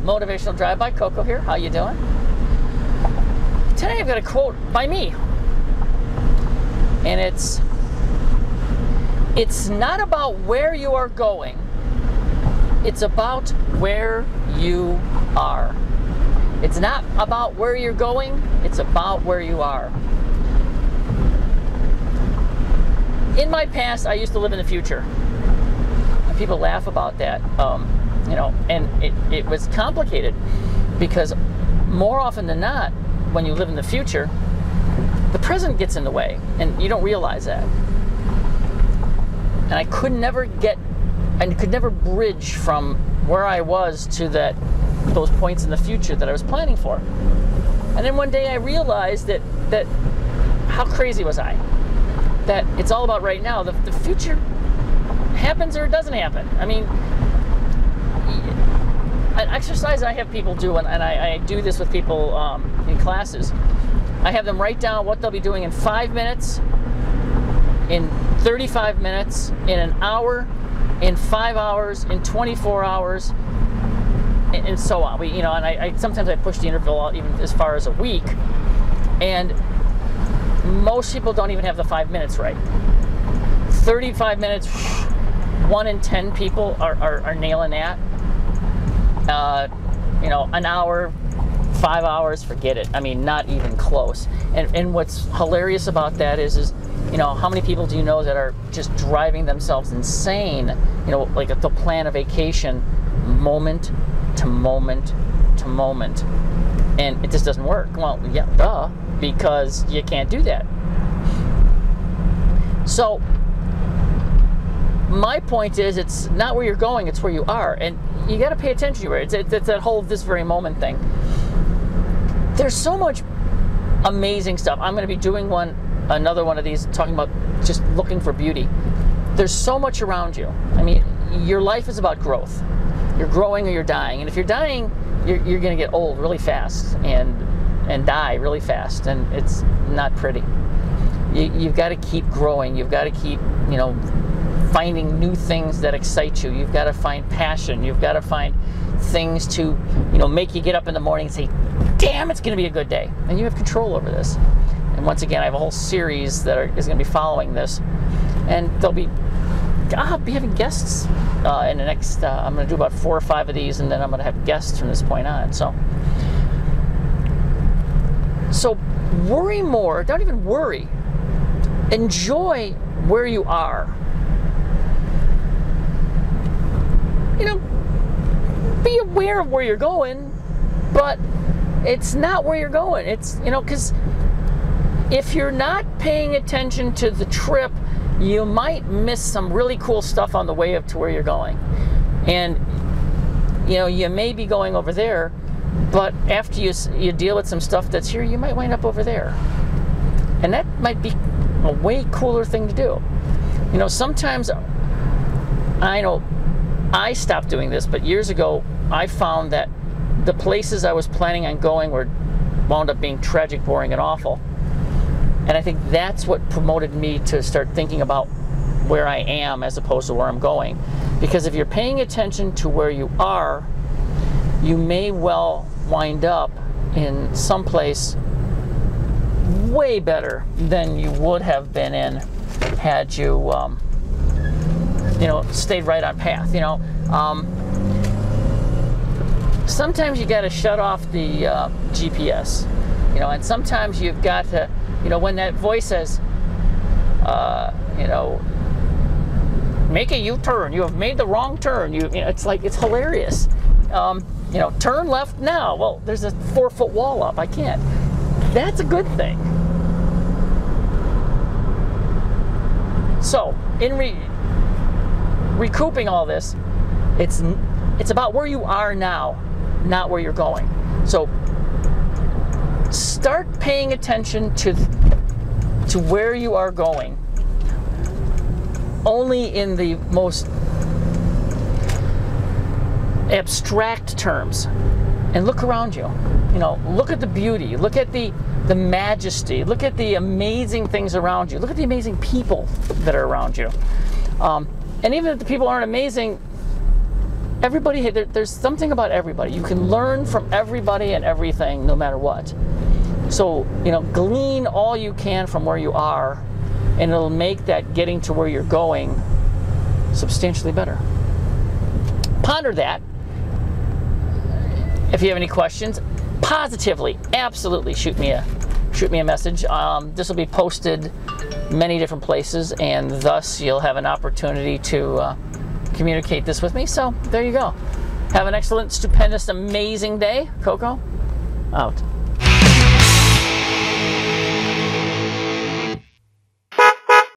Motivational Drive by Coco here. How you doing? Today I've got a quote by me. And it's not about where you are going. It's about where you are. It's not about where you're going. It's about where you are. In my past, I used to live in the future. And people laugh about that. And it was complicated because more often than not, when you live in the future, the present gets in the way, and you don't realize that. And I could never bridge from where I was to those points in the future that I was planning for. And then one day I realized that how crazy was I? That it's all about right now. The future happens or it doesn't happen. I mean, an exercise I have people do, and I do this with people in classes, I have them write down what they'll be doing in 5 minutes, in 35 minutes, in an hour, in 5 hours, in 24 hours, and so on. And sometimes I push the interval out even as far as a week, and most people don't even have the 5 minutes right. 35 minutes, 1 in 10 people are nailing that. An hour, 5 hours, forget it. I mean, not even close. And what's hilarious about that is how many people do you know that are just driving themselves insane, like they'll plan a vacation moment to moment to moment, and it just doesn't work. Well, yeah, duh, because you can't do that. So my point is, it's not where you're going, it's where you are, and you got to pay attention to it. It's that whole this very moment thing. There's so much amazing stuff. I'm going to be doing another one of these, talking about just looking for beauty. There's so much around you. I mean, your life is about growth. You're growing or you're dying, and if you're dying, you're going to get old really fast and die really fast, and it's not pretty. You've got to keep growing. You've got to keep finding new things that excite you. You've got to find passion. You've got to find things to make you get up in the morning and say, damn, it's going to be a good day. And you have control over this. And once again, I have a whole series that is going to be following this. And I'll be having guests in the next, I'm going to do about 4 or 5 of these, and then I'm going to have guests from this point on. So worry more. Don't even worry. Enjoy where you are. Be aware of where you're going, but it's not where you're going. It's, because if you're not paying attention to the trip, you might miss some really cool stuff on the way up to where you're going. And, you may be going over there, but after you deal with some stuff that's here, you might wind up over there. And that might be a way cooler thing to do. Sometimes, I know I stopped doing this, but years ago, I found that the places I was planning on going wound up being tragic, boring, and awful. And I think that's what promoted me to start thinking about where I am as opposed to where I'm going. Because if you're paying attention to where you are, you may well wind up in some place way better than you would have been in had you, stayed right on path. Sometimes you got to shut off the GPS, and sometimes you've got to, when that voice says, make a U-turn, you have made the wrong turn. It's like, it's hilarious. Turn left now. Well, there's a 4-foot wall up. I can't. That's a good thing. So, in recouping all this, it's about where you are now, not where you're going. So start paying attention to where you are going, only in the most abstract terms, and look around you. Look at the beauty, look at the majesty, look at the amazing things around you, look at the amazing people that are around you. And even if the people aren't amazing, everybody, there's something about everybody. You can learn from everybody and everything, no matter what. So, you know, glean all you can from where you are, and it'll make that getting to where you're going substantially better. Ponder that. If you have any questions, positively, absolutely shoot me a message. This will be posted many different places, and thus you'll have an opportunity to communicate this with me. So there you go. Have an excellent, stupendous, amazing day. Coco, out.